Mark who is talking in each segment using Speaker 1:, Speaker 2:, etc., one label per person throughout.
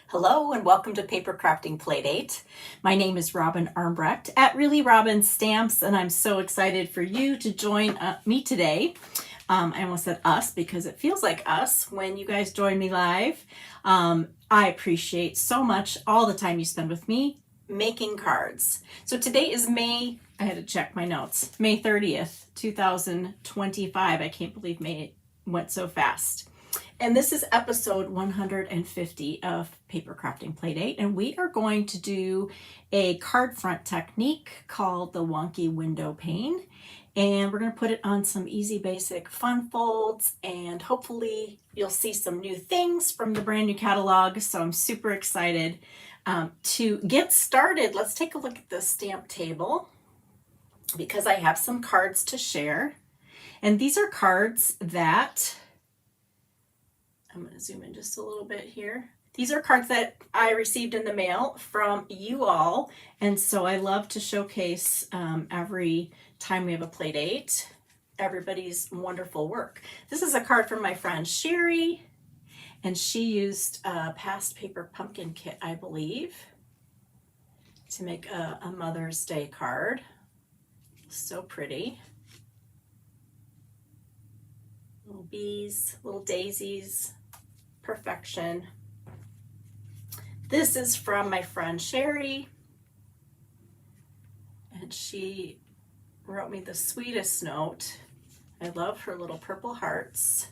Speaker 1: Hello and welcome to Papercrafting Playdate. My name is Robin Armbrecht at Really Robin Stamps, and I'm so excited for you to join me today. I almost said us because it feels like us when you guys join me live. I appreciate so much all the time you spend with me making cards. So today is May, I had to check my notes, May 30th, 2025. I can't believe May went so fast. And this is episode 150 of Papercrafting Playdate, and we are going to do a card front technique called the Wonky Windowpane, and we're going to put it on some easy basic fun folds, and hopefully you'll see some new things from the brand new catalog. So I'm super excited to get started. Let's take a look at this stamp table because I have some cards to share, and these are cards that I'm going to zoom in just a little bit here. These are cards that I received in the mail from you all, and so I love to showcase every time we have a play date everybody's wonderful work. This is a card from my friend Sherry, and she used a past paper pumpkin kit, I believe, to make a Mother's Day card. So pretty. Little bees, little daisies. Perfection. This is from my friend Sherry, and she wrote me the sweetest note. I love her little purple hearts.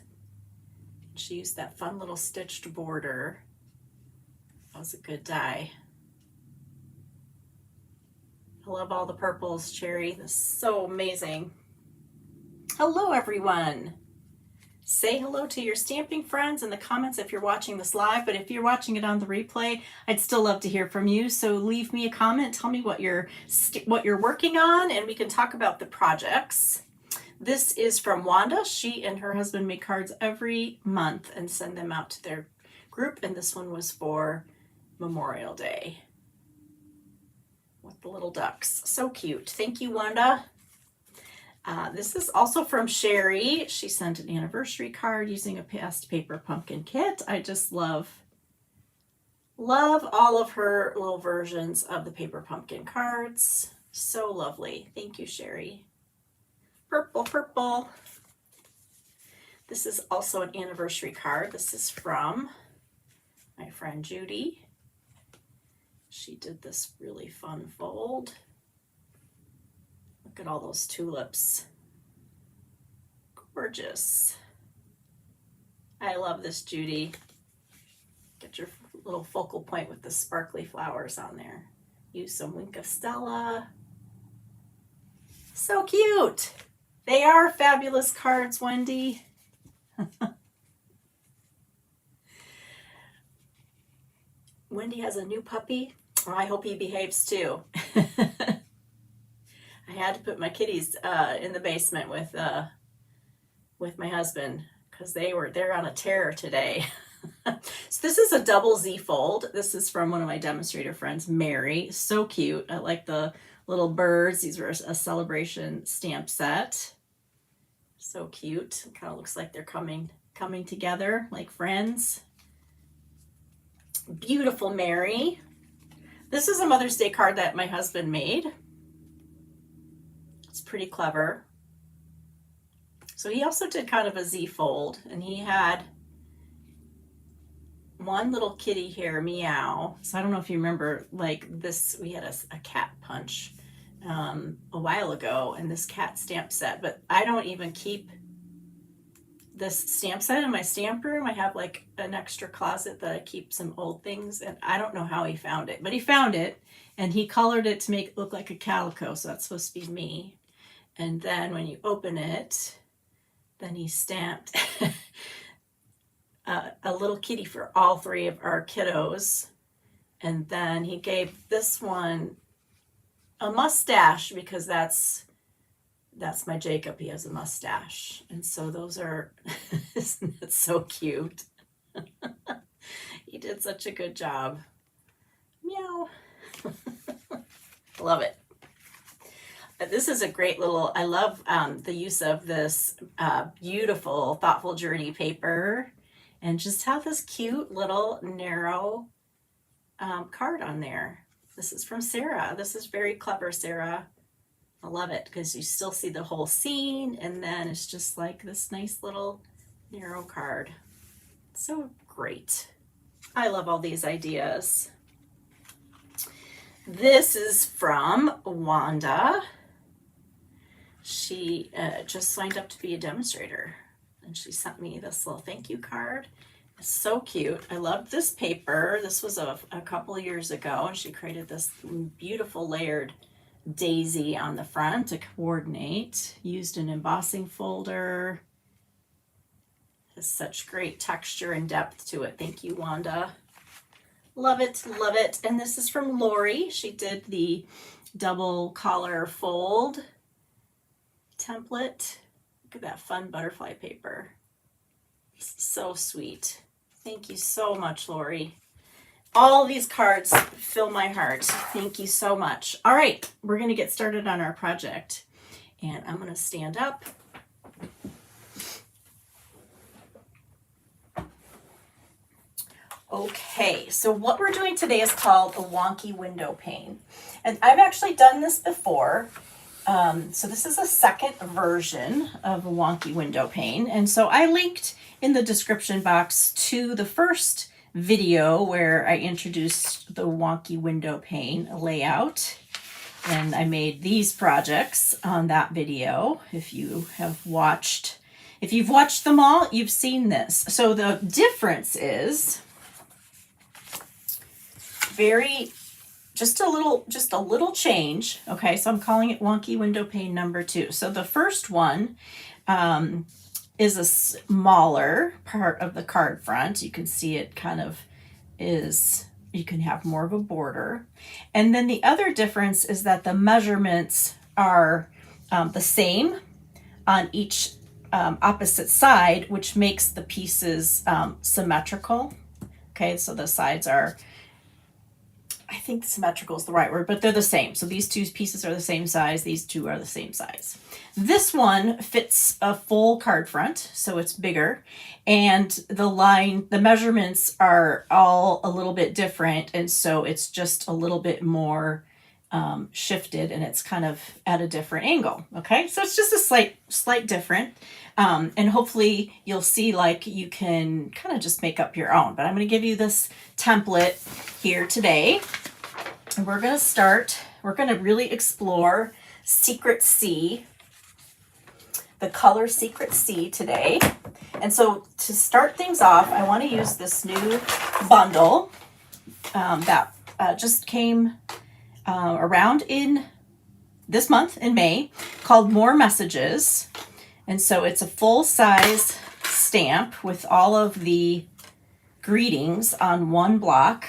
Speaker 1: She used that fun little stitched border. That was a good die. I love all the purples, Sherry. This is so amazing. Hello, everyone. Say hello to your stamping friends in the comments if you're watching this live, but if you're watching it on the replay, I'd still love to hear from you. So leave me a comment, tell me what you're working on, and we can talk about the projects. This is from Wanda. She and her husband make cards every month and send them out to their group, and this one was for Memorial Day with the little ducks. So cute. Thank you, Wanda. This is also from Sherry. She sent an anniversary card using a past paper pumpkin kit. I just love all of her little versions of the paper pumpkin cards. So lovely. Thank you, Sherry. Purple, purple. This is also an anniversary card. This is from my friend Judy. She did this really fun fold. Look at all those tulips. Gorgeous. I love this, Judy. Get your little focal point with the sparkly flowers on there. Use some Wink of Stella. So cute. They are fabulous cards, Wendy. Wendy has a new puppy. Oh, I hope he behaves too. I had to put my kitties in the basement with my husband because they're on a tear today. So this is a double Z fold. This is from one of my demonstrator friends, Mary. So cute. I like the little birds. These were a celebration stamp set. So cute. It kind of looks like they're coming together like friends. Beautiful Mary. This is a Mother's Day card that my husband made. It's pretty clever. So he also did kind of a Z fold, and he had one little kitty here, Meow. So I don't know if you remember, like this, we had a cat punch a while ago, and this cat stamp set, but I don't even keep this stamp set in my stamp room. I have like an extra closet that I keep some old things, and I don't know how he found it, but he found it, and he colored it to make it look like a calico, so that's supposed to be me. And then when you open it, then he stamped a little kitty for all three of our kiddos. And then he gave this one a mustache because that's my Jacob. He has a mustache. And so those are, isn't it so cute? He did such a good job. Meow. Love it. This is a great little, I love the use of this beautiful Thoughtful Journey paper, and just have this cute little narrow card on there. This is from Sarah. This is very clever, Sarah. I love it because you still see the whole scene, and then it's just like this nice little narrow card. So great. I love all these ideas. This is from Wanda. She just signed up to be a demonstrator, and she sent me this little thank you card. It's so cute. I love this paper. This was a couple of years ago, and she created this beautiful layered daisy on the front to coordinate. Used an embossing folder. Has such great texture and depth to it. Thank you, Wanda. Love it, love it. And this is from Lori. She did the double collar fold template. Look at that fun butterfly paper. So sweet. Thank you so much, Lori. All these cards fill my heart. Thank you so much. All right, we're going to get started on our project. And I'm going to stand up. Okay, so what we're doing today is called a Wonky Windowpane. And I've actually done this before. So this is a second version of a Wonky Windowpane. And so I linked in the description box to the first video where I introduced the Wonky Windowpane layout. And I made these projects on that video. If you've watched them all, you've seen this. So the difference is just a little change. Okay, so I'm calling it Wonky Windowpane number 2. So the first one is a smaller part of the card front. You can see it kind of is, you can have more of a border. And then the other difference is that the measurements are the same on each opposite side, which makes the pieces symmetrical. Okay, so the sides are, I think symmetrical is the right word, but they're the same. So these two pieces are the same size. These two are the same size. This one fits a full card front, so it's bigger. And the measurements are all a little bit different. And so it's just a little bit more shifted, and it's kind of at a different angle. Okay, so it's just a slight different. And hopefully you'll see like you can kind of just make up your own. But I'm going to give you this template here today. And we're going to really explore Secret C, the color Secret C today. And so to start things off, I want to use this new bundle that just came around in this month in May, called More Messages. And so it's a full-size stamp with all of the greetings on one block.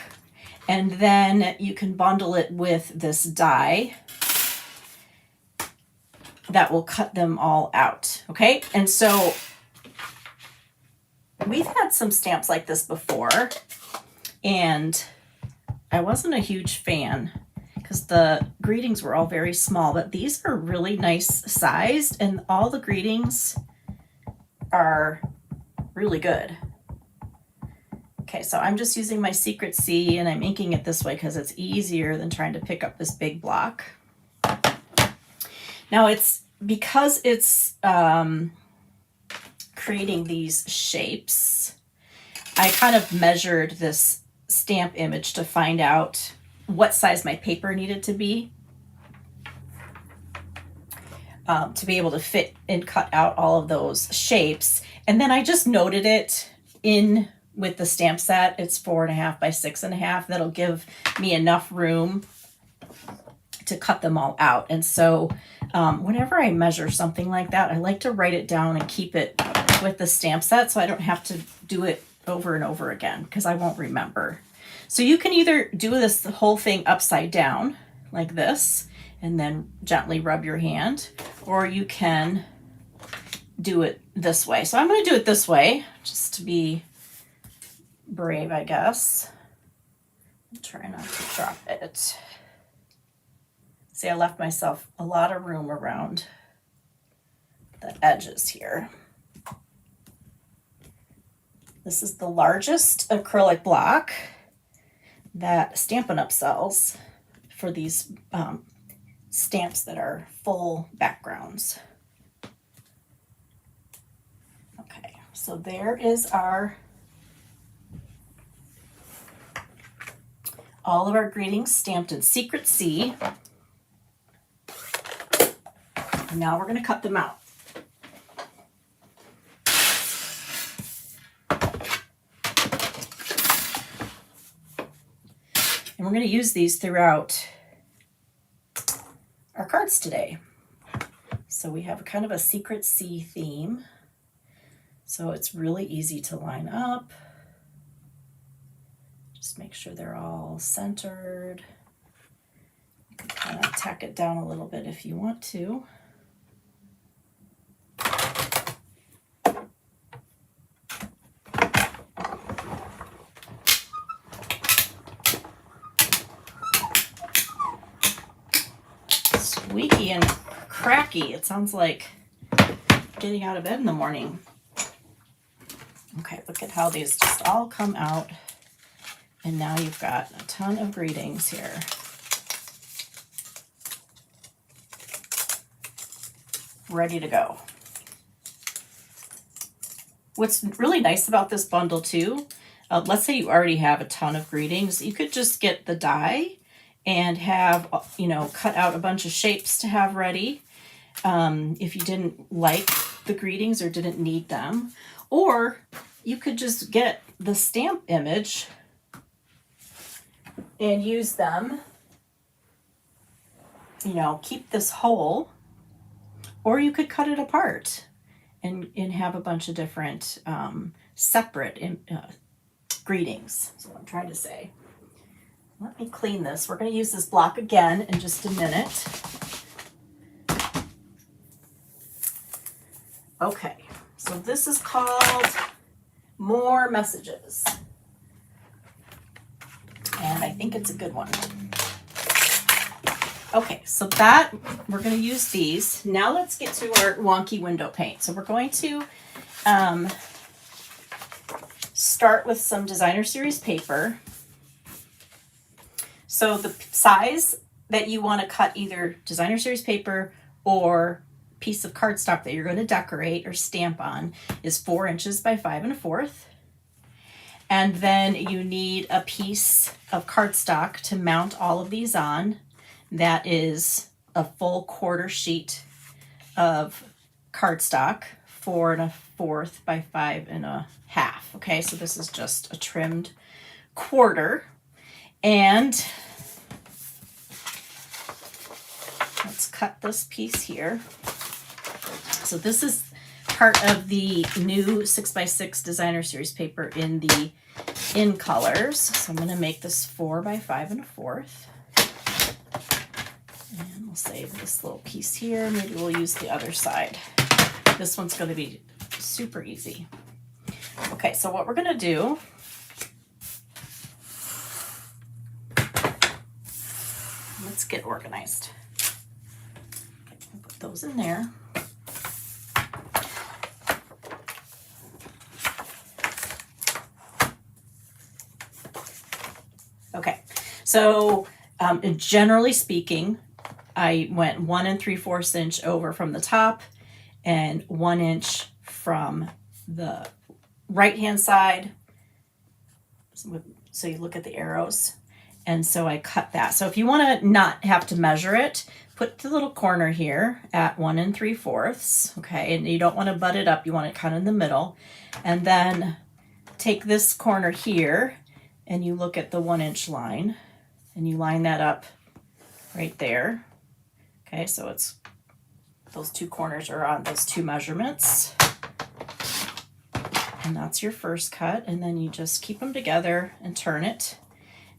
Speaker 1: And then you can bundle it with this die that will cut them all out. Okay, and so we've had some stamps like this before, and I wasn't a huge fan because the greetings were all very small, but these are really nice sized, and all the greetings are really good. Okay, so I'm just using my Secret C, and I'm inking it this way because it's easier than trying to pick up this big block. Now because it's creating these shapes, I kind of measured this stamp image to find out what size my paper needed to be able to fit and cut out all of those shapes. And then I just noted it in with the stamp set. It's 4.5 by 6.5. That'll give me enough room to cut them all out. And so whenever I measure something like that, I like to write it down and keep it with the stamp set so I don't have to do it over and over again because I won't remember. So you can either do the whole thing upside down like this and then gently rub your hand, or you can do it this way. So I'm going to do it this way just to be brave, I guess. I'm trying not to drop it. See, I left myself a lot of room around the edges here. This is the largest acrylic block that Stampin' Up! Sells for these stamps that are full backgrounds. Okay, so there is all of our greetings stamped in Secret C. And now we're going to cut them out. And we're going to use these throughout our cards today. So we have kind of a Secret C theme. So it's really easy to line up. Just make sure they're all centered. You can kind of tack it down a little bit if you want to. Squeaky and cracky. It sounds like getting out of bed in the morning. Okay, look at how these just all come out. And now you've got a ton of greetings here. Ready to go. What's really nice about this bundle too, let's say you already have a ton of greetings, you could just get the die and have, cut out a bunch of shapes to have ready if you didn't like the greetings or didn't need them. Or you could just get the stamp image and use them, keep this whole, or you could cut it apart and have a bunch of different separate greetings. That's what I'm trying to say. Let me clean this. We're going to use this block again in just a minute. Okay, so this is called More Messages. And I think it's a good one. Okay, so that, we're going to use these. Now let's get to our Wonky Windowpane. So we're going to start with some Designer Series paper. So the size that you want to cut either Designer Series paper or piece of cardstock that you're going to decorate or stamp on is 4 inches by 5 1/4. And then you need a piece of cardstock to mount all of these on. That is a full 1/4 sheet of cardstock, 4 1/4 by 5 1/2. Okay, so this is just a trimmed 1/4. And let's cut this piece here. So this is part of the new 6x6 Designer Series paper in the In Colors. So I'm going to make this 4 by 5 1/4. And we'll save this little piece here. Maybe we'll use the other side. This one's going to be super easy. Okay, so what we're going to do, let's get organized. Okay, put those in there. Okay, so generally speaking, I went 1 3/4 inch over from the top and 1 inch from the right-hand side. So you look at the arrows. And so I cut that. So if you want to not have to measure it, put the little corner here at 1 3/4. Okay, and you don't want to butt it up. You want it kind of in the middle. And then take this corner here and you look at the 1 inch line and you line that up right there. Okay, so it's those two corners are on those two measurements. And that's your first cut. And then you just keep them together and turn it.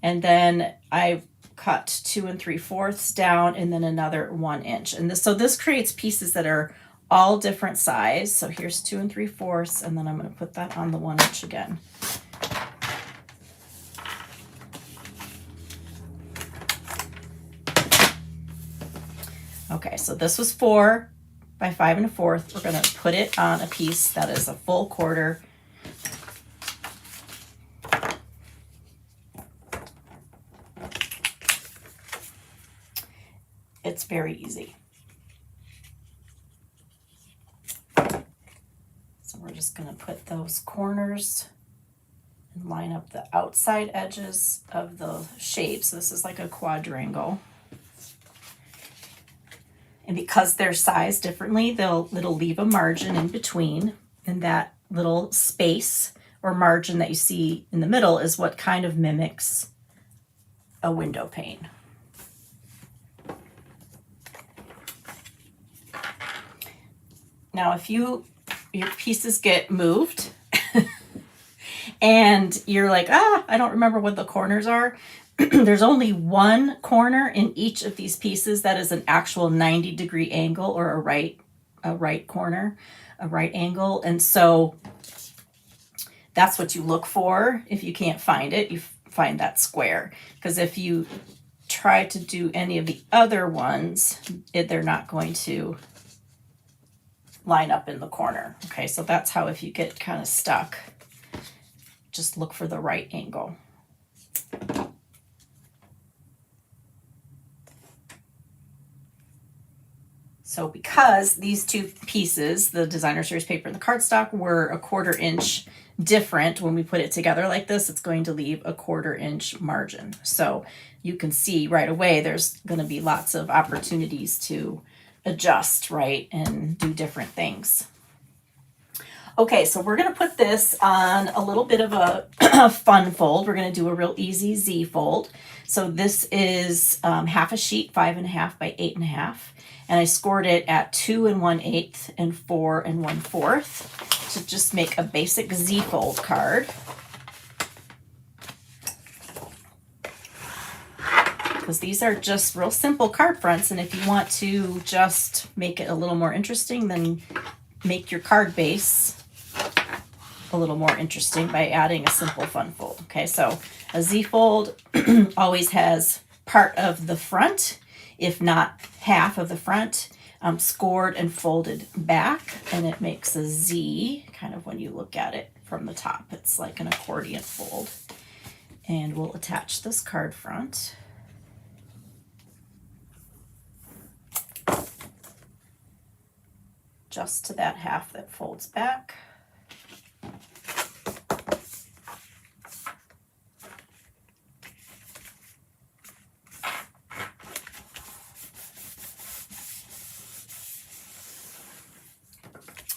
Speaker 1: And then I cut 2 3/4 down and then another 1 inch. And so this creates pieces that are all different size. So here's 2 3/4, and then I'm going to put that on the 1 inch again. Okay, so this was 4 by 5 1/4. We're going to put it on a piece that is a full 1/4. It's very easy. So we're just going to put those corners and line up the outside edges of the shape. So this is like a quadrangle. And because they're sized differently, it'll leave a margin in between, and that little space or margin that you see in the middle is what kind of mimics a window pane. Now, if your pieces get moved and you're like, I don't remember what the corners are, there's only one corner in each of these pieces that is an actual 90-degree angle, or a right corner, a right angle. And so that's what you look for. If you can't find it, you find that square. Because if you try to do any of the other ones, they're not going to line up in the corner. Okay, so that's how, if you get kind of stuck, just look for the right angle. So because these two pieces, the designer series paper and the cardstock, were a 1/4 inch different, when we put it together like this, it's going to leave a 1/4 inch margin. So you can see right away there's going to be lots of opportunities to adjust, right, and do different things. Okay, so we're going to put this on a little bit of a fun fold. We're going to do a real easy Z fold. So this is half a sheet, 5.5 by 8.5. And I scored it at 2 1/8 and 4 1/4 to just make a basic Z fold card. Because these are just real simple card fronts, and if you want to just make it a little more interesting, then make your card base a little more interesting by adding a simple fun fold. Okay, so a Z fold always has part of the front, if not half of the front, scored and folded back, and it makes a Z kind of when you look at it from the top. It's like an accordion fold. And we'll attach this card front. Just to that half that folds back.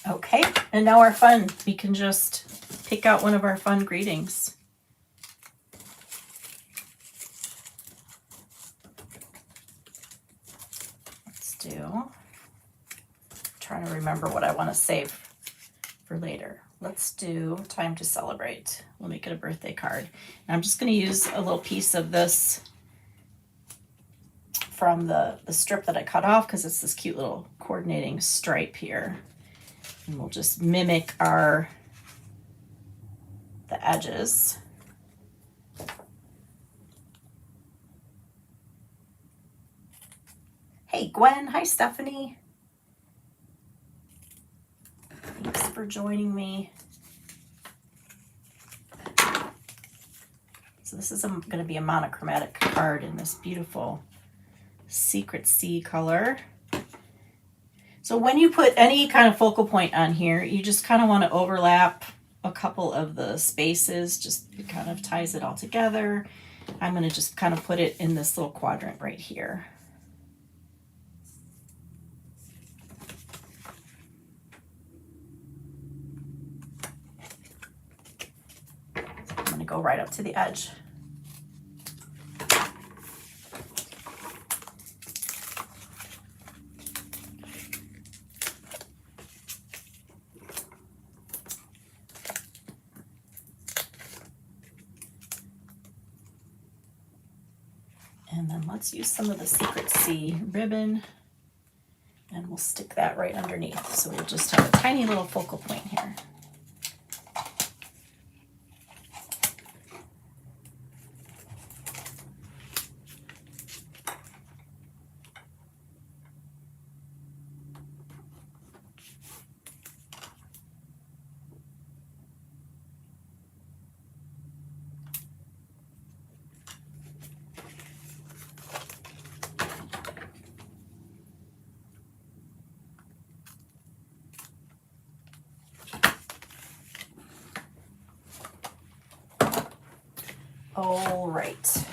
Speaker 1: Okay, and now our fun. We can just pick out one of our fun greetings. Let's do, trying to remember what I want to save for later. Let's do Time to Celebrate. We'll make it a birthday card. And I'm just going to use a little piece of this from the strip that I cut off, because it's this cute little coordinating stripe here. And we'll just mimic the edges. Hey, Gwen. Hi, Stephanie. Thanks for joining me. So this is going to be a monochromatic card in this beautiful Secret Sea color. So when you put any kind of focal point on here, you just kind of want to overlap a couple of the spaces, just it kind of ties it all together. I'm going to just kind of put it in this little quadrant right here. I'm going to go right up to the edge. And then let's use some of the Secret Sea ribbon, and we'll stick that right underneath. So we'll just have a tiny little focal point here. All right.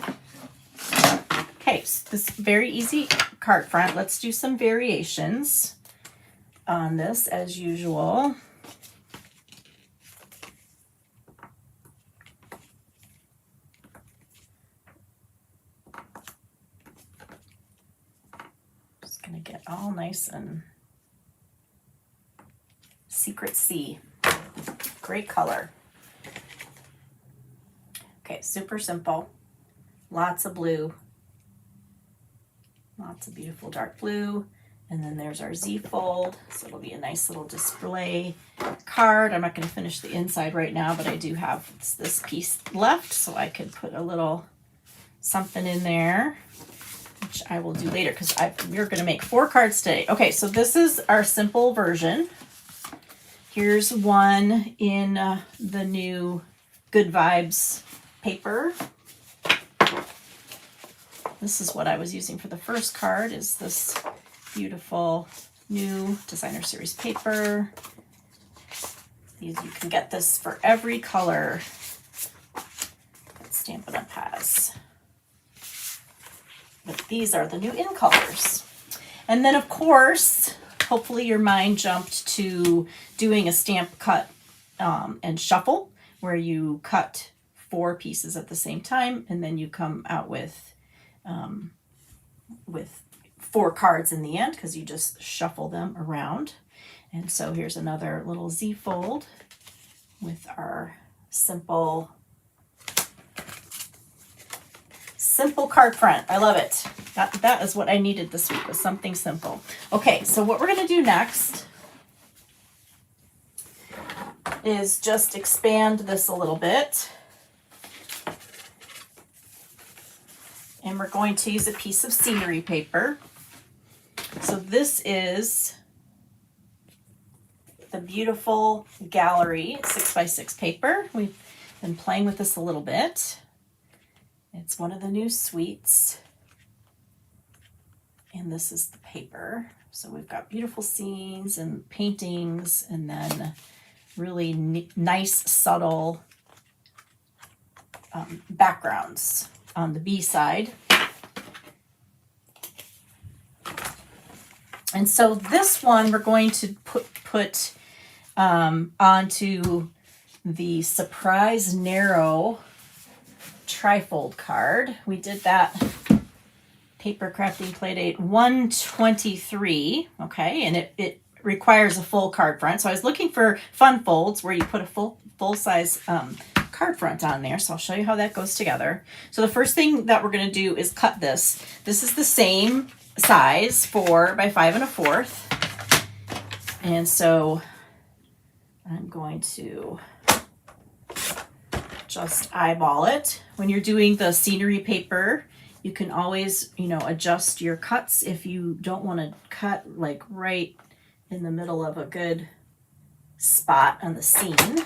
Speaker 1: Okay, so this very easy card front. Let's do some variations on this as usual. Just gonna get all nice and Secret Sea. Great color. Okay, super simple. Lots of blue. Lots of beautiful dark blue. And then there's our Z fold. So it'll be a nice little display card. I'm not going to finish the inside right now, but I do have this piece left, so I could put a little something in there, which I will do later because we're going to make 4 cards today. Okay, so this is our simple version. Here's one in the new Good Vibes paper. This is what I was using for the first card, is this beautiful new designer series paper. You can get this for every color that Stampin' Up! Has. But these are the new in colors. And then of course, hopefully your mind jumped to doing a stamp cut and shuffle, where you cut 4 pieces at the same time, and then you come out with 4 cards in the end, because you just shuffle them around. And so here's another little Z fold with our simple card front. I love it. That is what I needed this week, was something simple. Okay, so what we're going to do next is just expand this a little bit. And we're going to use a piece of scenery paper. So this is the beautiful Gallery 6x6 paper. We've been playing with this a little bit. It's one of the new suites. And this is the paper. So we've got beautiful scenes and paintings, and then really nice, subtle backgrounds on the B side. And so this one we're going to put onto the Surprise Narrow trifold card. We did that Papercrafting Playdate 123, okay, and it requires a full card front. So I was looking for fun folds where you put a full-size card front on there. So I'll show you how that goes together. So the first thing that we're going to do is cut this. This is the same size, 4 by 5 1/4. And so I'm going to just eyeball it. When you're doing the scenery paper, you can always, adjust your cuts if you don't want to cut like right in the middle of a good spot on the scene.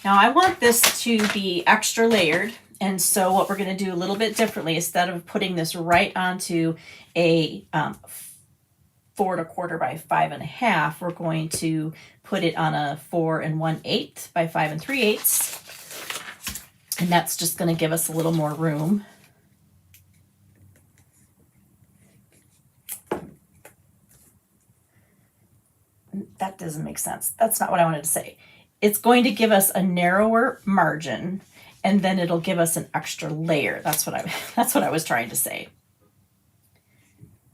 Speaker 1: Now I want this to be extra layered, and so what we're going to do a little bit differently, instead of putting this right onto a 4 1/4 by 5 1/2, we're going to put it on a 4 1/8 by 5 3/8, and that's just going to give us a little more room. That doesn't make sense. That's not what I wanted to say. It's going to give us a narrower margin, and then it'll give us an extra layer. That's what I was trying to say.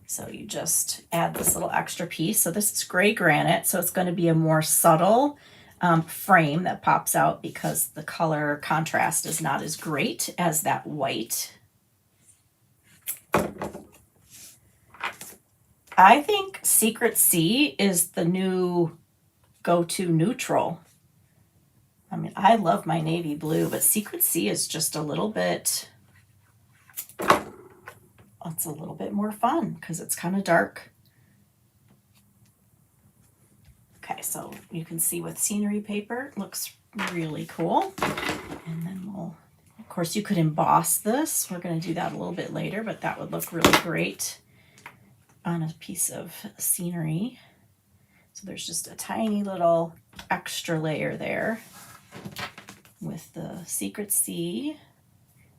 Speaker 1: So you just add this little extra piece. So this is gray granite, so it's going to be a more subtle frame that pops out because the color contrast is not as great as that white. I think Secret Sea is the new go-to neutral. I mean, I love my navy blue, but Secret Sea is just a little bit, it's a little bit more fun because it's kind of dark. Okay, so you can see with scenery paper, it looks really cool. And then of course, you could emboss this. We're going to do that a little bit later, but that would look really great on a piece of scenery. So there's just a tiny little extra layer there with with the Secret C,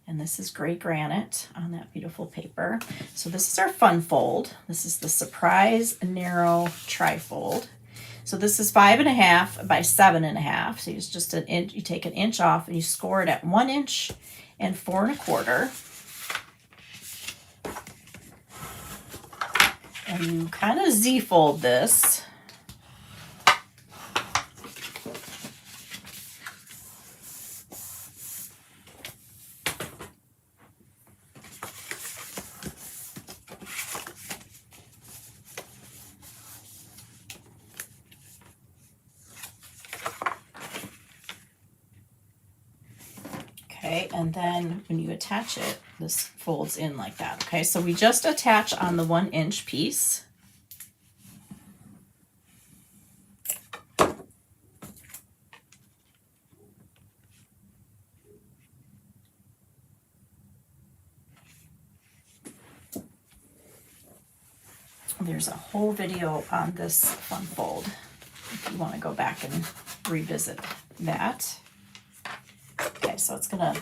Speaker 1: and this is gray granite on that beautiful paper. So this is our fun fold. This is the Surprise Narrow Trifold. So this is 5.5 by 7.5. So it's just an inch. You take an inch off and you score it at 1 inch and 4 1/4. And you kind of Z-fold this. Okay, and then when you attach it, this folds in like that. Okay, so we just attach on the 1 inch piece. There's a whole video on this fun fold if you want to go back and revisit that. Okay, so it's gonna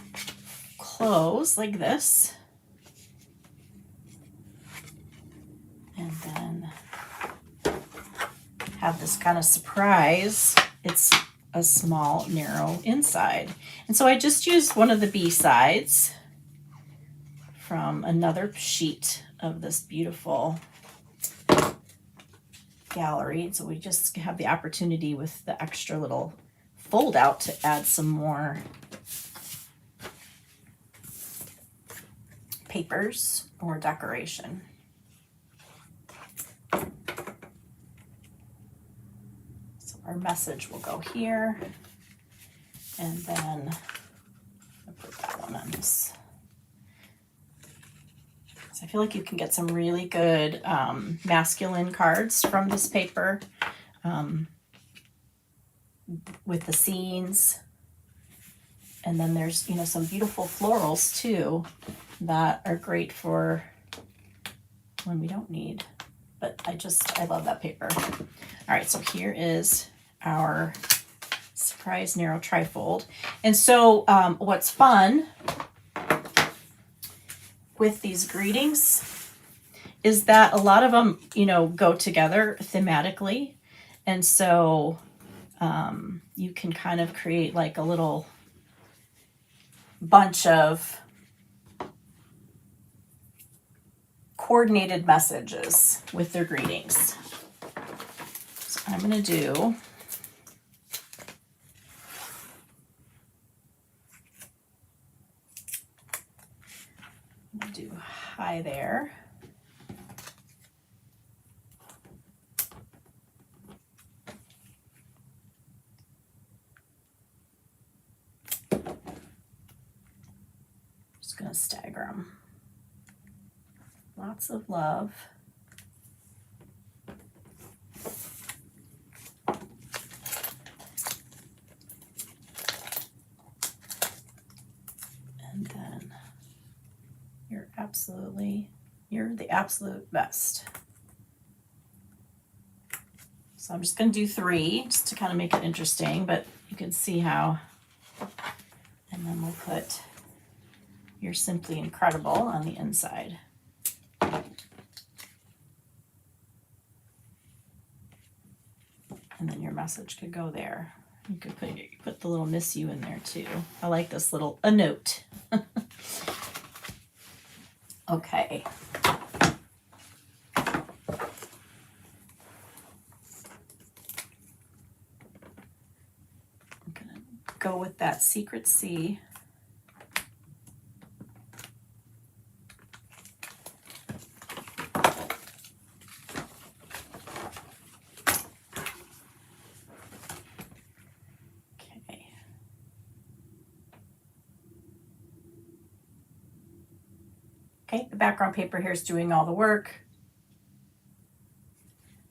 Speaker 1: close like this, and then have this kind of surprise. It's a small, narrow inside. And so I just used one of the B sides from another sheet of this beautiful gallery. So we just have the opportunity with the extra little fold out to add some more papers or decoration. So our message will go here, and then I'll put that one on this. So I feel like you can get some really good masculine cards from this paper with the scenes. And then there's, you know, some beautiful florals too that are great for when we don't need. But I love that paper. All right, so here is our Surprise Narrow Trifold. And so what's fun with these greetings is that a lot of them, you know, go together thematically. And so you can kind of create like a little bunch of coordinated messages with their greetings. So I'm going to do hi there. Just going to stagger them. Lots of love. And then you're the absolute best. So I'm just going to do 3 just to kind of make it interesting, but you can see how. And then we'll put you're simply incredible on the inside. And then your message could go there. You could put the little miss you in there too. I like this little a note. Okay. I'm gonna go with that Secret C. Okay, the background paper here is doing all the work.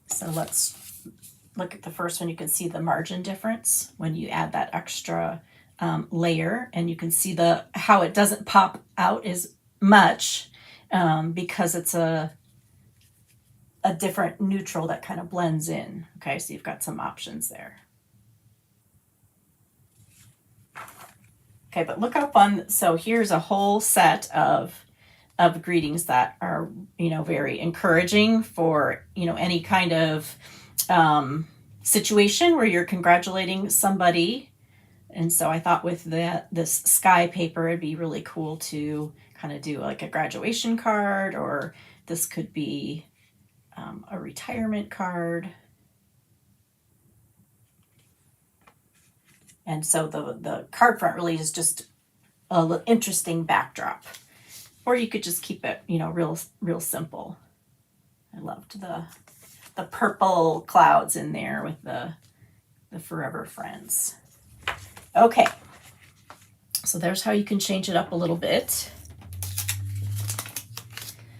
Speaker 1: So let's look at the first one. You can see the margin difference when you add that extra layer, and you can see how it doesn't pop out as much because it's a different neutral that kind of blends in. Okay, so you've got some options there. Okay, but look how fun. So here's a whole set of greetings that are, you know, very encouraging for, you know, any kind of situation where you're congratulating somebody. And so I thought with this sky paper, it'd be really cool to kind of do like a graduation card, or this could be a retirement card. And so the card front really is just a interesting backdrop. Or you could just keep it, you know, real simple. I loved the purple clouds in there with the forever friends. Okay, so there's how you can change it up a little bit.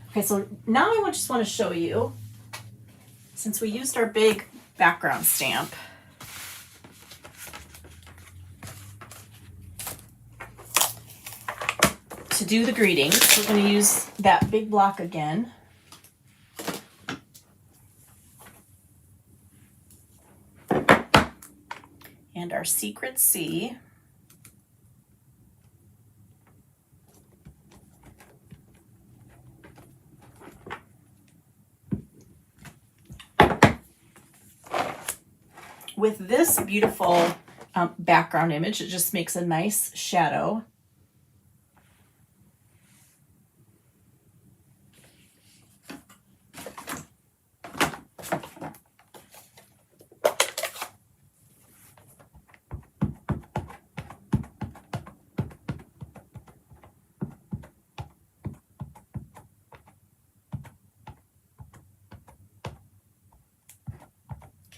Speaker 1: Okay, so now I just want to show you, since we used our big background stamp, to do the greetings, we're going to use that big block again. And our secret C. With this beautiful background image, it just makes a nice shadow.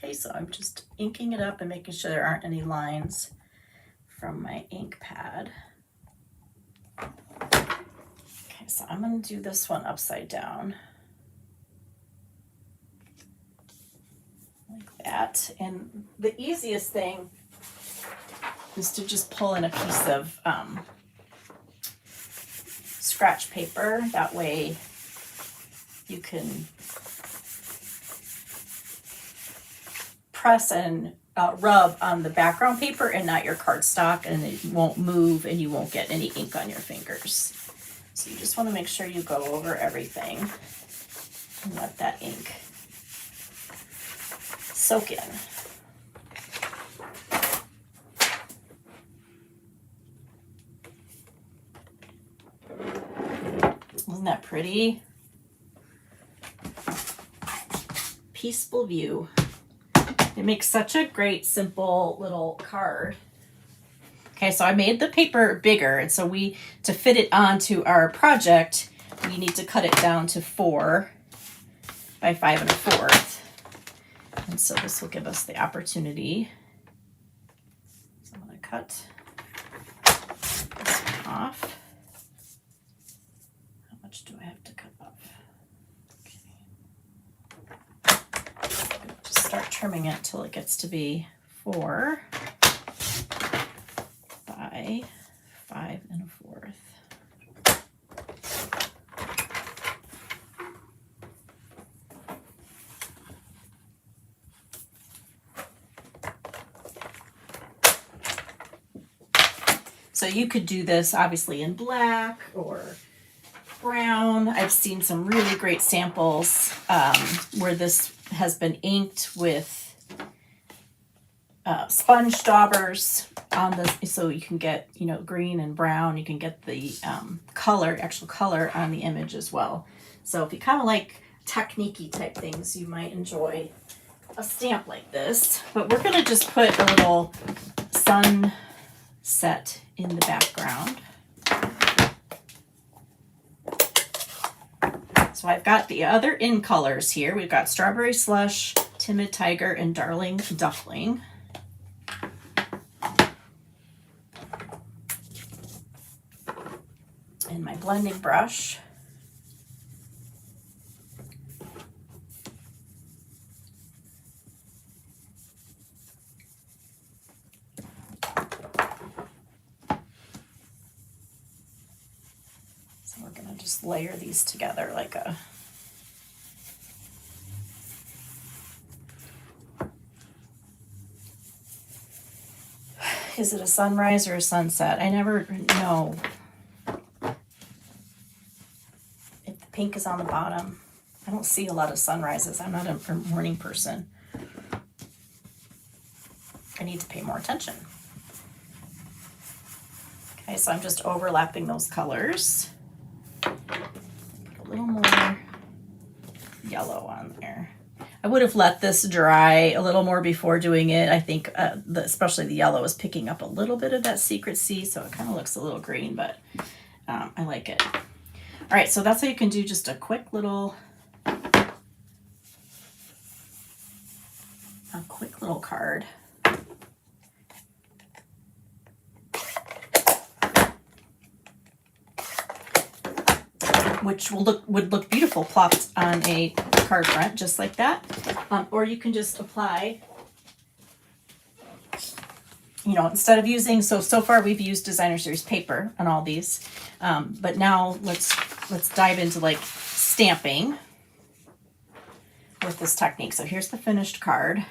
Speaker 1: Okay, so I'm just inking it up and making sure there aren't any lines from my ink pad. Okay, so I'm going to do this one upside down. Like that. And the easiest thing is to just pull in a piece of scratch paper. That way you can press and rub on the background paper and not your cardstock, and it won't move and you won't get any ink on your fingers. So you just want to make sure you go over everything and let that ink soak in. Isn't that pretty? Peaceful view. It makes such a great, simple little card. Okay, so I made the paper bigger, and so to fit it onto our project, we need to cut it down to 4 by 5 1/4. And so this will give us the opportunity. So I'm going to cut this one off. How much do I have to cut off? Just start trimming it till it gets to be 4 by 5 1/4. So you could do this obviously in black or brown. I've seen some really great samples where this has been inked with sponge daubers on this, so you can get, you know, green and brown. You can get the actual color on the image as well. So if you kind of like technique-y type things, you might enjoy a stamp like this. But we're gonna just put a little sunset in the background. So I've got the other in colors here. We've got Strawberry Slush, Timid Tiger, and Darling Duckling. And my blending brush. So we're going to just layer these together like a Is it a sunrise or a sunset? I never know if the pink is on the bottom. I don't see a lot of sunrises. I'm not a morning person. I need to pay more attention. Okay, so I'm just overlapping those colors. Put a little more yellow on there. I would have let this dry a little more before doing it. I think especially the yellow is picking up a little bit of that Secret Sea, so it kind of looks a little green, but I like it. All right, so that's how you can do just a quick little card. Which would look beautiful plopped on a card front, just like that. Or you can just apply, you know, instead of using, so far we've used Designer Series paper on all these. But now let's dive into like stamping with this technique. So here's the finished card.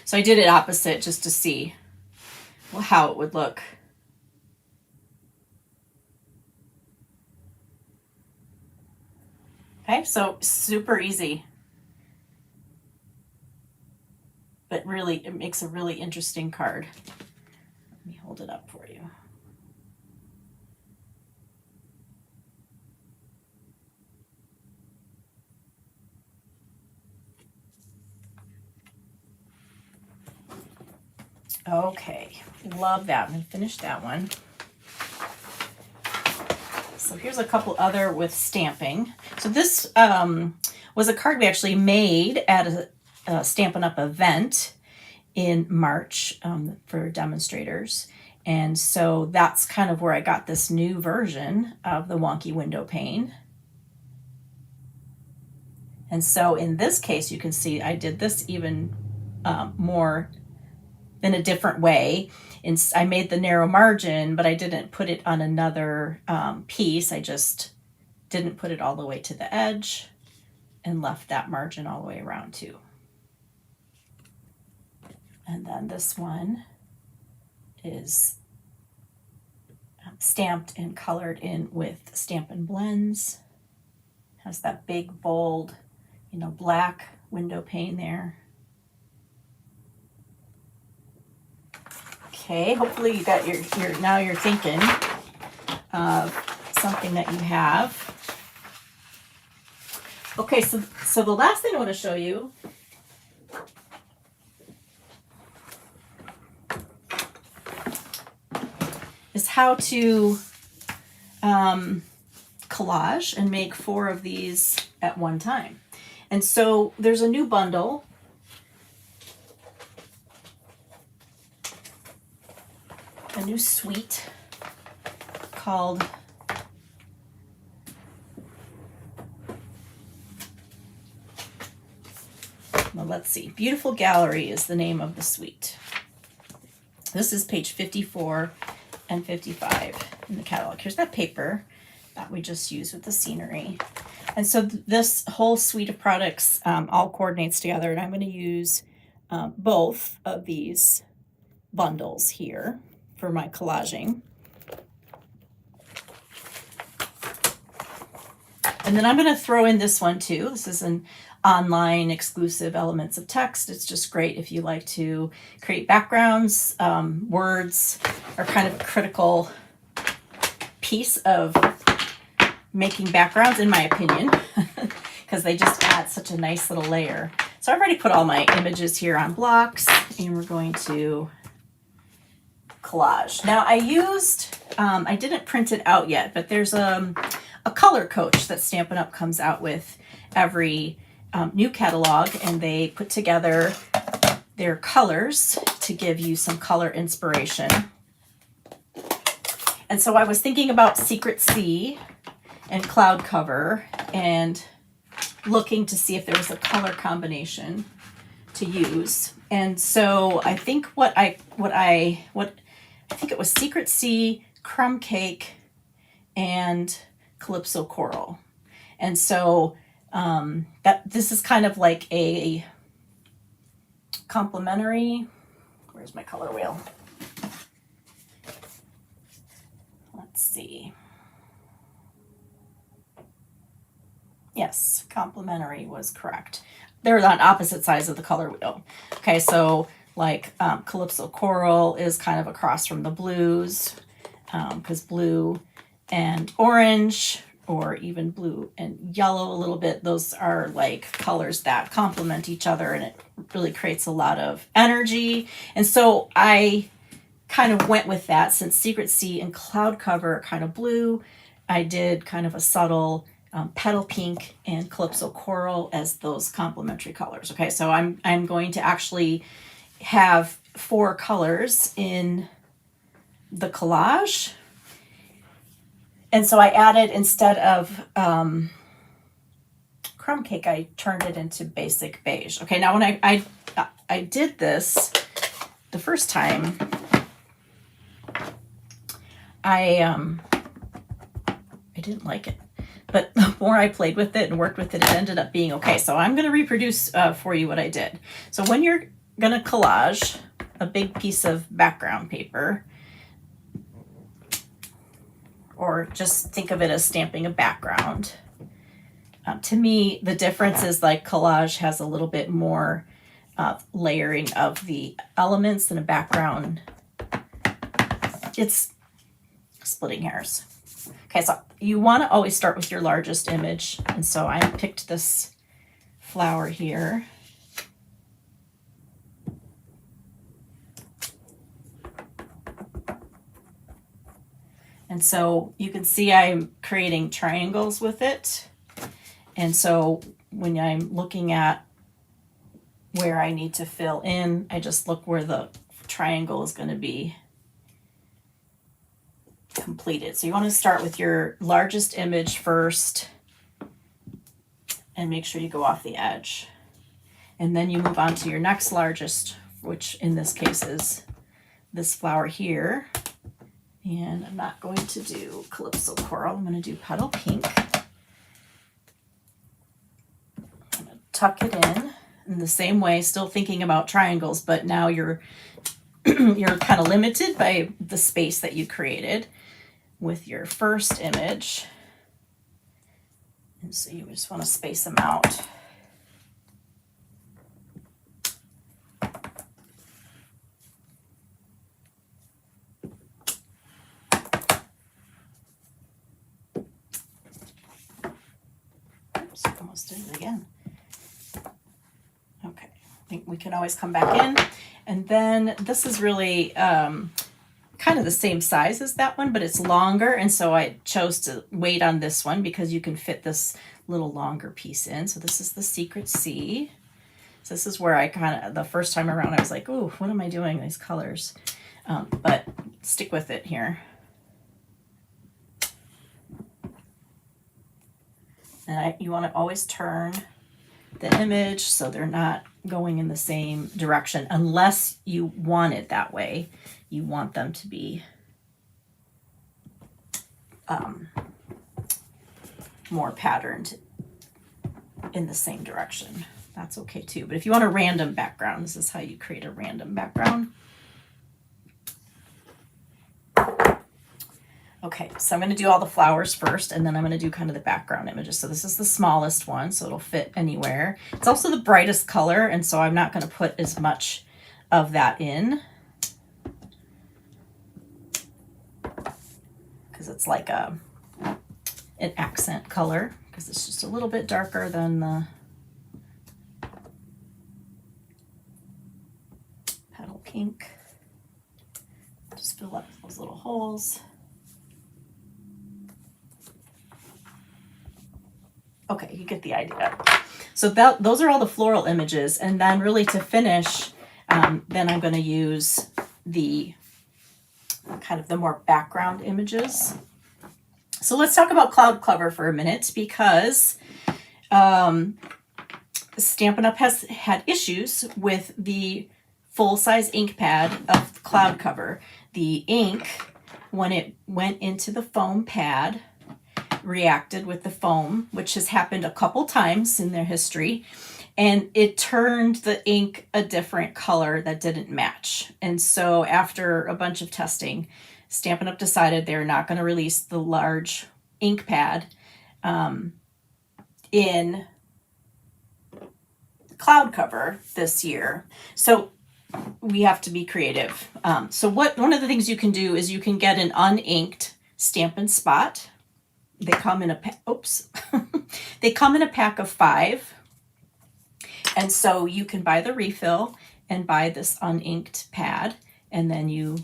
Speaker 1: So I did it opposite just to see how it would look. Okay, so super easy, but really it makes a really interesting card. Let me hold it up for you. Okay, love that. I'm gonna finish that one. So here's a couple other with stamping. So this was a card we actually made at a Stampin' Up event in March for demonstrators. And so that's kind of where I got this new version of the Wonky Windowpane. And so in this case, you can see I did this even more in a different way. And I made the narrow margin, but I didn't put it on another piece. I just didn't put it all the way to the edge and left that margin all the way around too. And then this one is stamped and colored in with Stampin' Blends. Has that big, bold, you know, black window pane there. Okay, hopefully you got now you're thinking of something that you have. Okay, so the last thing I want to show you is how to collage and make 4 of these at one time. And so there's a new bundle a new suite called let's see, Beautiful Gallery is the name of the suite. This is page 54 and 55 in the catalog. Here's that paper that we just used with the scenery. And so this whole suite of products all coordinates together, and I'm going to use both of these bundles here for my collaging. And then I'm going to throw in this one too. This is an online exclusive Elements of Text. It's just great if you like to create backgrounds. Words are kind of a critical piece of making backgrounds, in my opinion, because they just add such a nice little layer. So I've already put all my images here on blocks, and we're going to collage. Now I used, I didn't print it out yet, but there's a color coach that Stampin' Up! Comes out with every new catalog, and they put together their colors to give you some color inspiration. And so I was thinking about Secret Sea and Cloud Cover and looking to see if there was a color combination to use. And so I think I think it was Secret Sea, Crumb Cake, and Calypso Coral. And so that this is kind of like a complementary, where's my color wheel? see. Yes, complementary was correct. They're on opposite sides of the color wheel. Okay, so like Calypso Coral is kind of across from the blues, because blue and orange, or even blue and yellow a little bit, those are like colors that complement each other, and it really creates a lot of energy. And so I kind of went with that. Since Secret Sea and Cloud Cover are kind of blue, I did kind of a subtle Petal Pink and Calypso Coral as those complementary colors. Okay, so I'm going to actually have 4 colors in the collage. And so I added, instead of crumb cake, I turned it into basic beige. Okay, now when I did this the first time, I didn't like it. But the more I played with it and worked with it, it ended up being okay. So I'm going to reproduce for you what I did. So when you're going to collage a big piece of background paper, or just think of it as stamping a background, to me, the difference is like collage has a little bit more layering of the elements than a background. It's splitting hairs. Okay, so you want to always start with your largest image. And so I picked this flower here. And so you can see I'm creating triangles with it. And so when I'm looking at where I need to fill in, I just look where the triangle is going to be completed. So you want to start with your largest image first and make sure you go off the edge. And then you move on to your next largest, which in this case is this flower here. And I'm not going to do Calypso Coral. I'm going to do Petal Pink. I'm going to tuck it in the same way, still thinking about triangles, but now you're you're kind of limited by the space that you created with your first image. And so you just want to space them out. Oops, almost did it again. Okay, I think we can always come back in. And then this is really kind of the same size as that one, but it's longer. And so I chose to wait on this one because you can fit this little longer piece in. So this is the Secret Sea. So this is where I kind of, the first time around, I was like, oh, what am I doing? These colors. But stick with it here. And you want to always turn the image so they're not going in the same direction unless you want it that way. You want them to be more patterned in the same direction. That's okay too. But if you want a random background, this is how you create a random background. Okay, so I'm going to do all the flowers first, and then I'm going to do kind of the background images. So this is the smallest one, so it'll fit anywhere. It's also the brightest color, and so I'm not going to put as much of that in, because it's like an accent color, because it's just a little bit darker than the Petal Pink. Just fill up those little holes. Okay, you get the idea. So those are all the floral images. And then really to finish, then I'm going to use the kind of the more background images. So let's talk about Cloud Cover for a minute, because Stampin' Up! Has had issues with the full-size ink pad of Cloud Cover. The ink, when it went into the foam pad, reacted with the foam, which has happened a couple times in their history, and it turned the ink a different color that didn't match. And so after a bunch of testing, Stampin' Up! Decided they're not going to release the large ink pad in cloud cover this year. So we have to be creative. So one of the things you can do is you can get an uninked Stampin' Spot. They come in a they come in a pack of 5. And so you can buy the refill and buy this uninked pad, and then you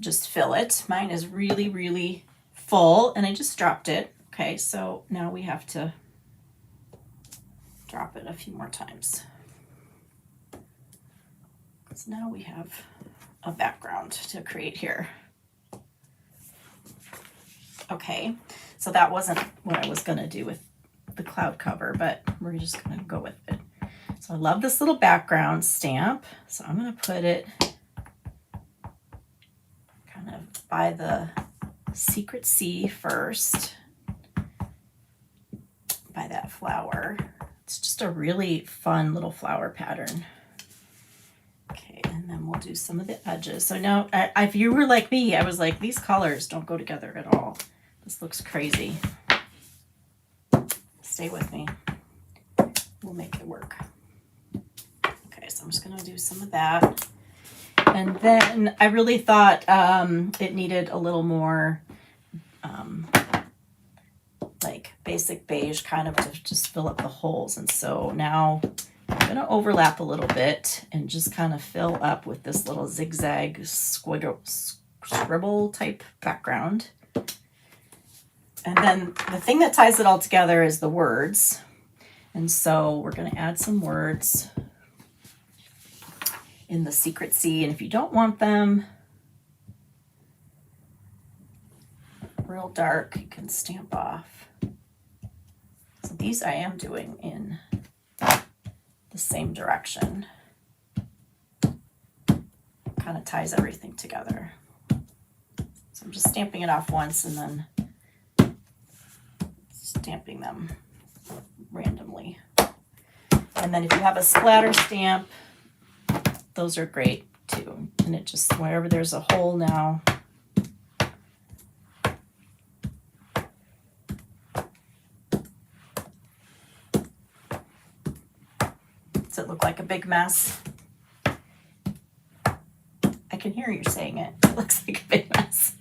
Speaker 1: just fill it. Mine is really, really full, and I just dropped it. Okay, so now we have to drop it a few more times. So now we have a background to create here. Okay, so that wasn't what I was going to do with the cloud cover, but we're just going to go with it. So I love this little background stamp, so I'm going to put it kind of by the secret C first, by that flower. It's just a really fun little flower pattern. Okay, and then we'll do some of the edges. So now, if you were like me, I was like, these colors don't go together at all. This looks crazy. Stay with me. We'll make it work. Okay, so I'm just going to do some of that. And then I really thought it needed a little more like basic beige kind of to just fill up the holes. And so now I'm going to overlap a little bit and just kind of fill up with this little zigzag scribble type background. And then the thing that ties it all together is the words. And so we're going to add some words in the secret C. And if you don't want them real dark, you can stamp off. So these I am doing in the same direction. Kind of ties everything together. So I'm just stamping it off once and then stamping them randomly. And then if you have a splatter stamp, those are great too. And it just, wherever there's a hole now, does it look like a big mess? I can hear you saying it. It looks like a big mess.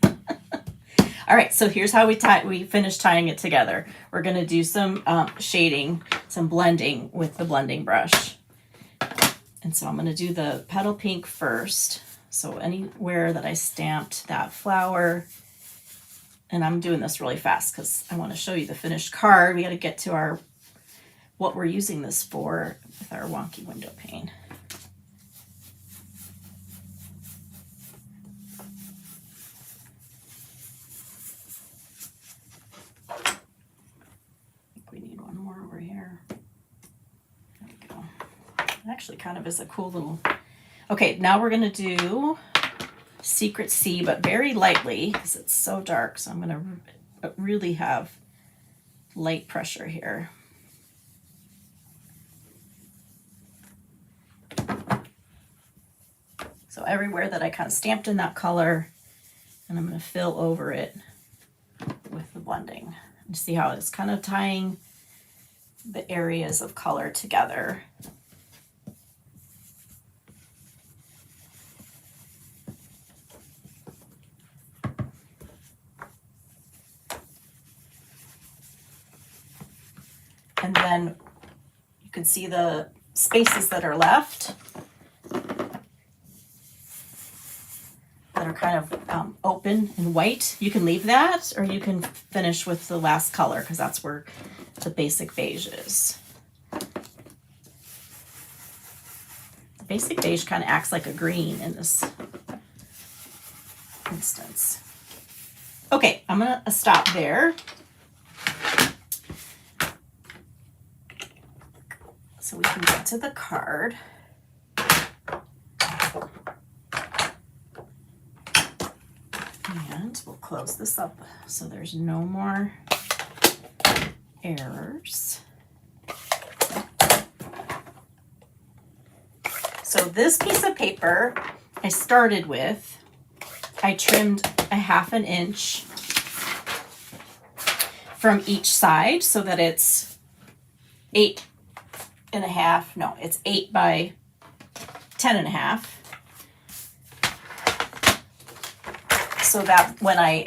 Speaker 1: All right, so here's how we finish tying it together. We're going to do some shading, some blending with the blending brush. And so I'm going to do the petal pink first. So anywhere that I stamped that flower, and I'm doing this really fast because I want to show you the finished card. We got to get to what we're using this for with our Wonky Windowpane. Actually kind of is a cool little, okay, now we're going to do secret C, but very lightly because it's so dark. So I'm going to really have light pressure here. So everywhere that I kind of stamped in that color, and I'm going to fill over it with the blending. And see how it's kind of tying the areas of color together. And then you can see the spaces that are left that are kind of open and white. You can leave that, or you can finish with the last color because that's where the basic beige is. The basic beige kind of acts like a green in this instance. Okay, I'm going to stop there. So we can get to the card. And we'll close this up so there's no more errors. So this piece of paper I started with, I a 1/2 inch from each side so that it's 8.5, no, it's 8 by 10.5. So that when I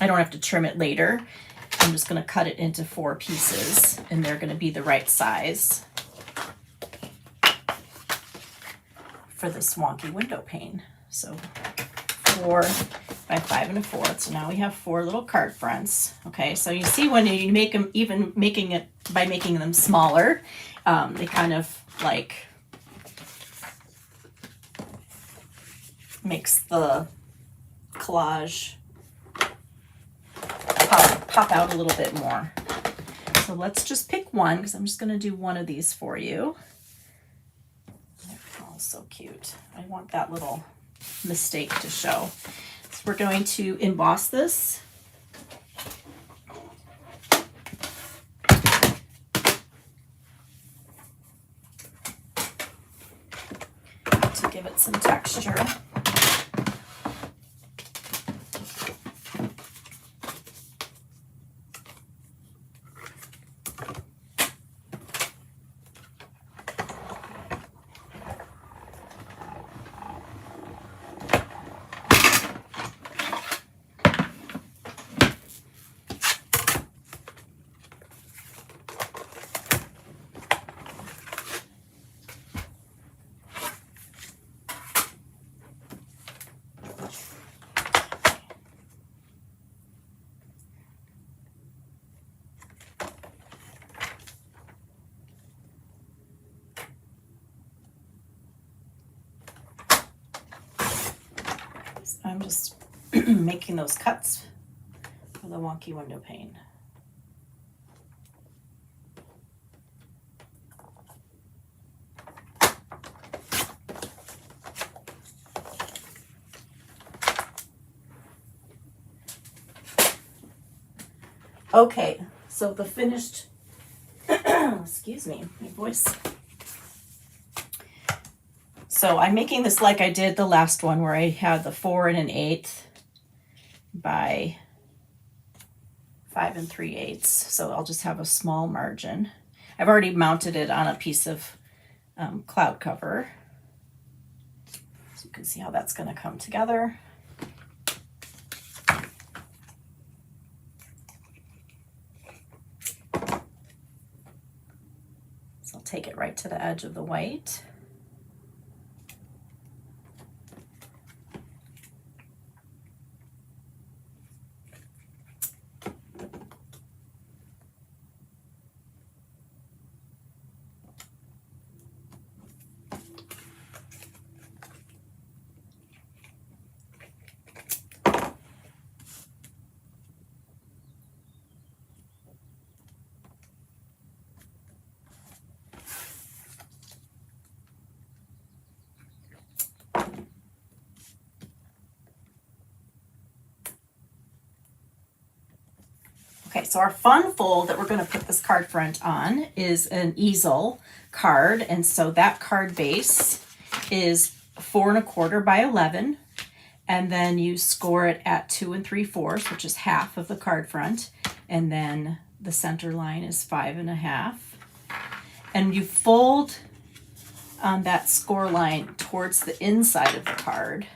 Speaker 1: don't have to trim it later. I'm just going to cut it into 4 pieces, and they're going to be the right size for this wonky window pane. So 4 by 5 1/4. So now we have 4 little card fronts. Okay, so you see when you make them, even making it by making them smaller, they kind of like makes the collage pop out a little bit more. So let's just pick one, because I'm just going to do one of these for you. Oh, so cute. I want that little mistake to show. So we're going to emboss this. To give it some texture. I'm just making those cuts for the wonky window pane. Okay, so the finished, excuse me, my voice. So I'm making this like I did the last one, where I had the 4 1/8 by 5 3/8. So I'll just have a small margin. I've already mounted it on a piece of cloud cover. So you can see how that's going to come together. So I'll take it right to the edge of the white. Okay, so our fun fold that we're going to put this card front on is an easel card, and so that card base is 4 1/4 by 11, and then you score it at 2 3/4, which is half of the card front, and then the center line is 5 1/2, and you fold that score line towards the inside of the card.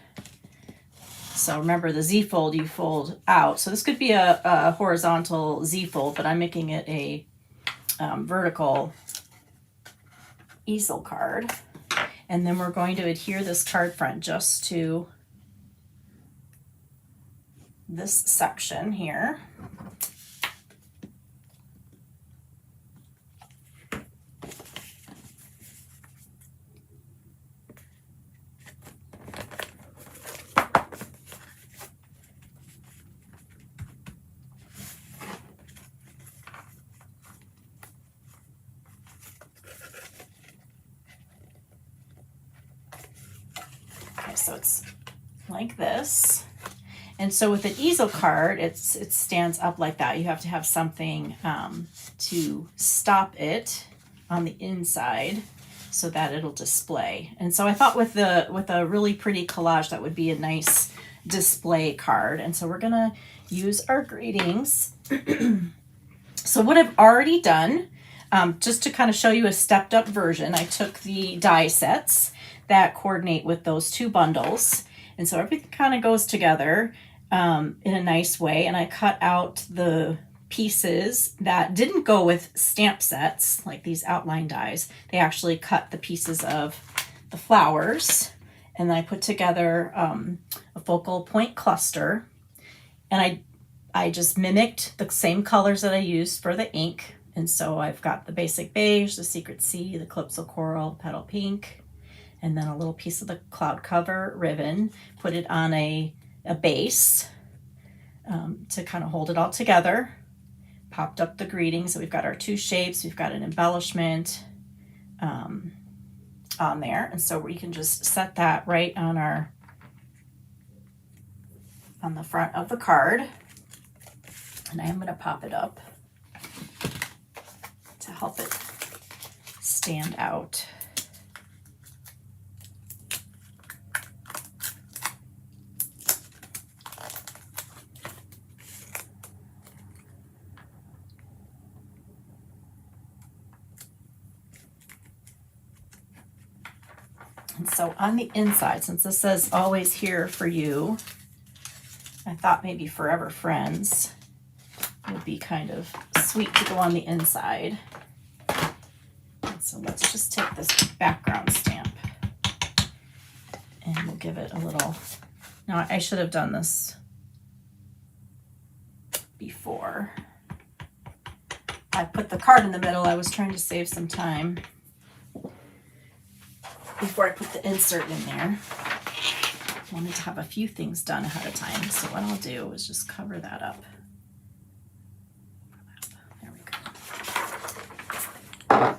Speaker 1: So remember, the Z fold, you fold out. So this could be a horizontal Z fold, but I'm making it a vertical easel card. And then we're going to adhere this card front just to this section here. So it's like this. And so with an easel card, it stands up like that. You have to have something to stop it on the inside so that it'll display. And so I thought with a really pretty collage, that would be a nice display card. And so we're gonna use our greetings. So what I've already done, just to kind of show you a stepped up version, I took the die sets that coordinate with those two bundles. And so everything kind of goes together in a nice way. And I cut out the pieces that didn't go with stamp sets, like these outline dies. They actually cut the pieces of the flowers. And then I put together a focal point cluster. And I just mimicked the same colors that I used for the ink. And so I've got the basic beige, the secret sea, the calypso coral, petal pink, and then a little piece of the cloud cover ribbon, put it on a base to kind of hold it all together. Popped up the greetings. So we've got our two shapes, we've got an embellishment on there. And so we can just set that right on the front of the card. And I am going to pop it up to help it stand out. And so on the inside, since this says always here for you, I thought maybe forever friends would be kind of sweet to go on the inside. And so let's just take this background stamp and we'll give it a little, now I should have done this before I put the card in the middle. I was trying to save some time before I put the insert in there. I wanted to have a few things done ahead of time. So what I'll do is just cover that up. There we go.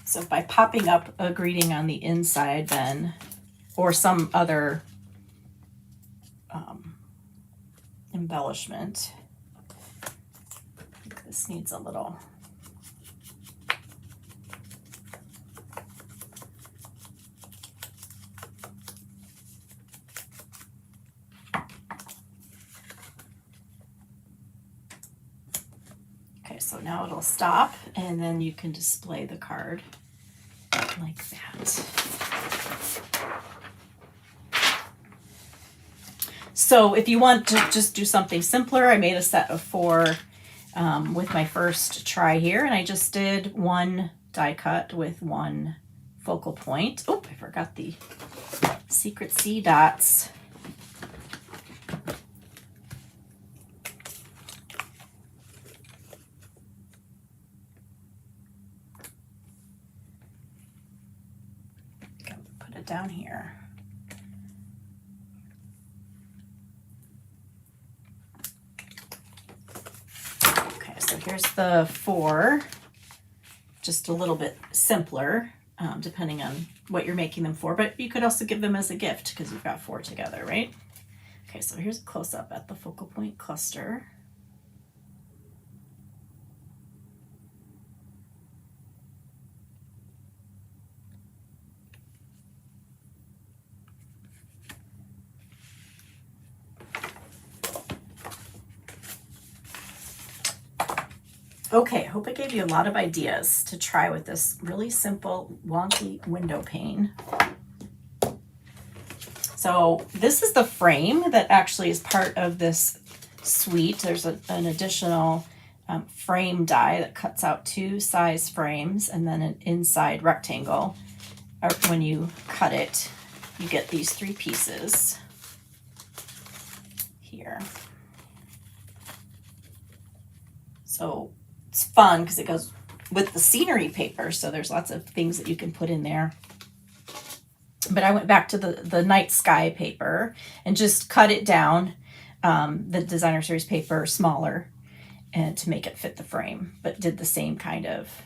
Speaker 1: So by popping up a greeting on the inside then, or some other embellishment, I think this needs a little. So now it'll stop and then you can display the card like that. So if you want to just do something simpler, I made a set of 4 with my first try here, and I just did 1 die cut with 1 focal point. Oh, I forgot the secret sea dots. Down here. Okay, so here's the 4, just a little bit simpler, depending on what you're making them for, but you could also give them as a gift because you've got 4 together, right? Okay, so here's a close-up at the focal point cluster. Okay, I hope it gave you a lot of ideas to try with this really simple Wonky Windowpane. So this is the frame that actually is part of this suite. There's an additional frame die that cuts out 2 size frames and then an inside rectangle. When you cut it, you get these 3 pieces here. So it's fun because it goes with the scenery paper, so there's lots of things that you can put in there. But I went back to the night sky paper and just cut it down, the designer series paper smaller, and to make it fit the frame, but did the same kind of,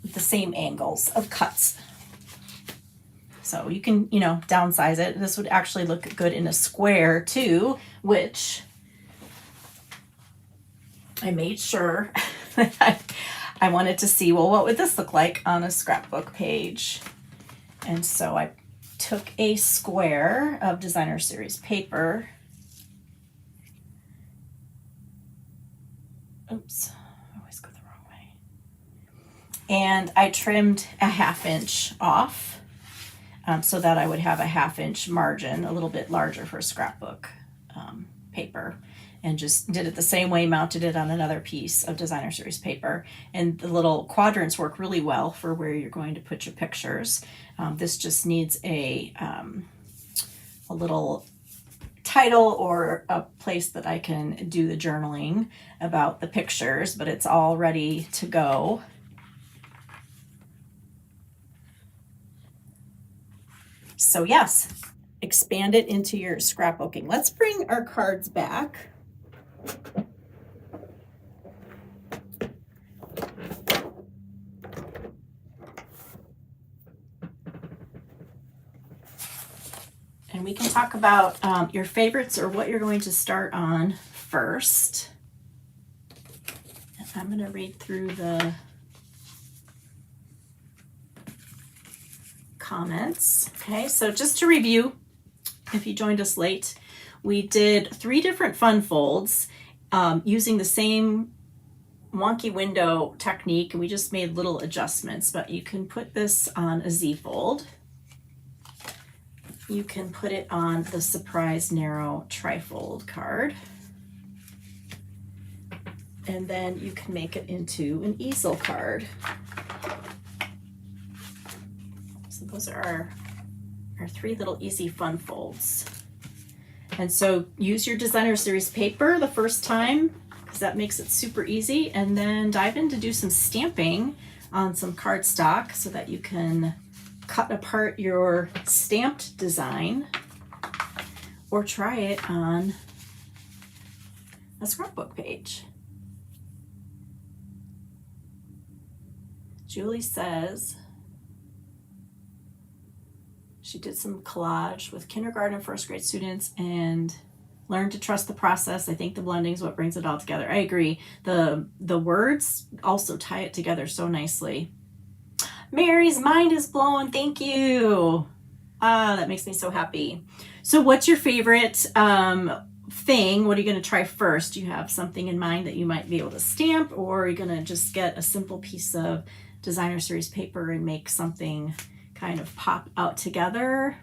Speaker 1: the same angles of cuts. So you can, you know, downsize it. This would actually look good in a square too, which I made sure I wanted to see, well, what would this look like on a scrapbook page? And so I took a square of designer series paper. Oops, I always go the wrong way. And I trimmed a 1/2 inch off so that I would have a 1/2 inch margin, a little bit larger for scrapbook paper. And just did it the same way, mounted it on another piece of designer series paper. And the little quadrants work really well for where you're going to put your pictures. This just needs a little title or a place that I can do the journaling about the pictures, but it's all ready to go. So yes, expand it into your scrapbooking. Let's bring our cards back. And we can talk about your favorites or what you're going to start on first. And I'm going to read through the comments. Okay, so just to review, if you joined us late, we did 3 different fun folds using the same wonky window technique, and we just made little adjustments, but you can put this on a Z fold. You can put it on the surprise narrow trifold card. And then you can make it into an easel card. So those are our 3 little easy fun folds. And so use your designer series paper the first time, because that makes it super easy, and then dive in to do some stamping on some cardstock so that you can cut apart your stamped design or try it on a scrapbook page. Julie says she did some collage with kindergarten and first grade students and learned to trust the process. I think the blending is what brings it all together. I agree. The words also tie it together so nicely. Mary's mind is blown. Thank you. That makes me so happy. So what's your favorite thing? What are you going to try first? Do you have something in mind that you might be able to stamp, or are you going to just get a simple piece of designer series paper and make something kind of pop out together?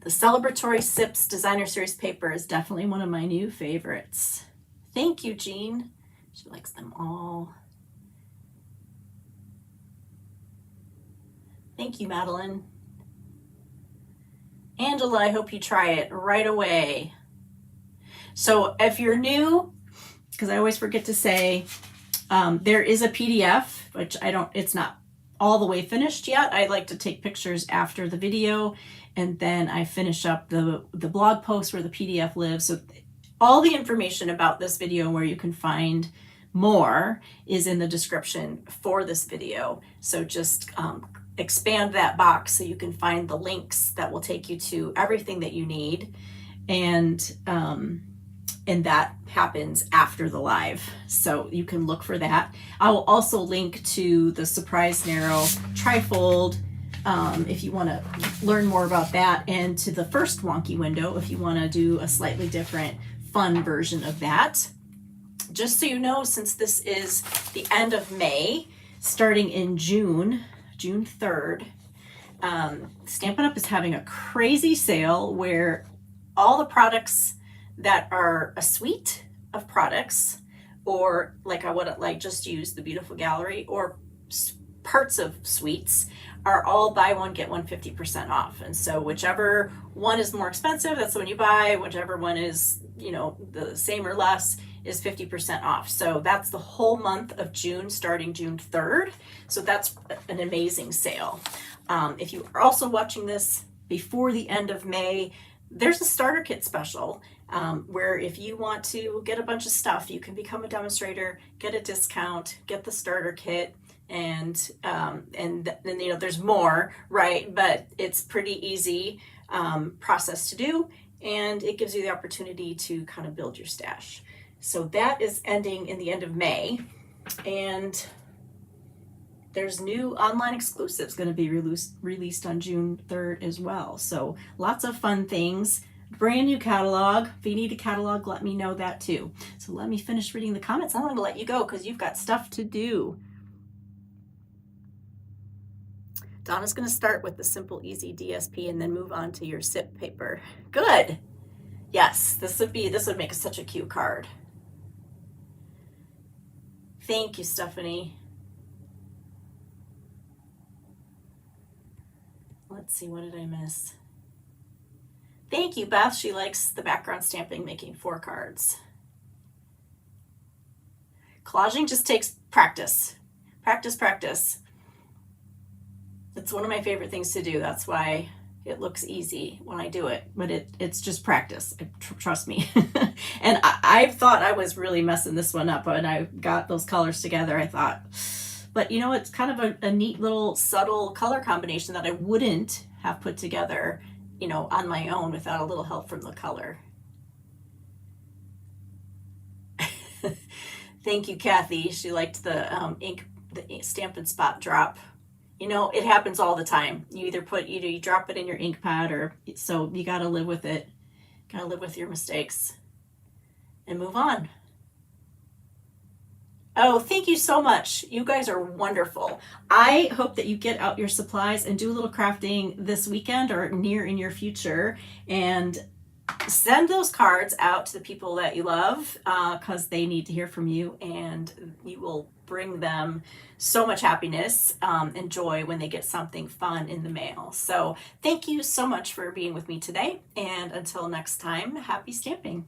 Speaker 1: The celebratory Sips designer series paper is definitely one of my new favorites. Thank you, Jean. She likes them all. Thank you, Madeline. Angela, I hope you try it right away. So if you're new, because I always forget to say, there is a PDF, which it's not all the way finished yet. I like to take pictures after the video, and then I finish up the blog post where the PDF lives. So all the information about this video and where you can find more is in the description for this video. So just expand that box so you can find the links that will take you to everything that you need, and that happens after the live, so you can look for that. I will also link to the surprise narrow trifold if you want to learn more about that, and to the first wonky window if you want to do a slightly different fun version of that. Just so you know, since this is the end of May, starting in June 3rd, Stampin' Up! Is having a crazy sale where all the products that are a suite of products, or like I would like just use the Beautiful Gallery, or parts of suites, are all buy one get one 50% off. And so whichever one is more expensive, that's the one you buy. Whichever one is, the same or less, is 50% off. So that's the whole month of June, starting June 3rd. So that's an amazing sale. If you are also watching this before the end of May, there's a starter kit special where if you want to get a bunch of stuff, you can become a demonstrator, get a discount, get the starter kit, and then there's more, right? But it's pretty easy process to do, and it gives you the opportunity to kind of build your stash. So that is ending in the end of May. And there's new online exclusives going to be released on June 3rd as well. So lots of fun things. Brand new catalog. If you need a catalog, let me know that too. So let me finish reading the comments. I'm going to let you go because you've got stuff to do. Donna's going to start with the Simple Easy DSP and then move on to your SIP paper. Good. Yes, this would make such a cute card. Thank you, Stephanie. Let's see, what did I miss? Thank you, Beth. She likes the background stamping, making 4 cards. Collaging just takes practice. Practice, practice. It's one of my favorite things to do. That's why it looks easy when I do it, but it's just practice. Trust me. And I thought I was really messing this one up when I got those colors together. I thought, but you know, it's kind of a neat little subtle color combination that I wouldn't have put together, you know, on my own without a little help from the color. Thank you, Kathy. She liked the ink, the Stampin' Spot drop. You know, it happens all the time. You drop it in your ink pad, or so you got to live with it. Got to live with your mistakes and move on. Oh, thank you so much. You guys are wonderful. I hope that you get out your supplies and do a little crafting this weekend or near in your future, and send those cards out to the people that you love, because they need to hear from you, and you will bring them so much happiness and joy when they get something fun in the mail. So thank you so much for being with me today, and until next time, happy stamping.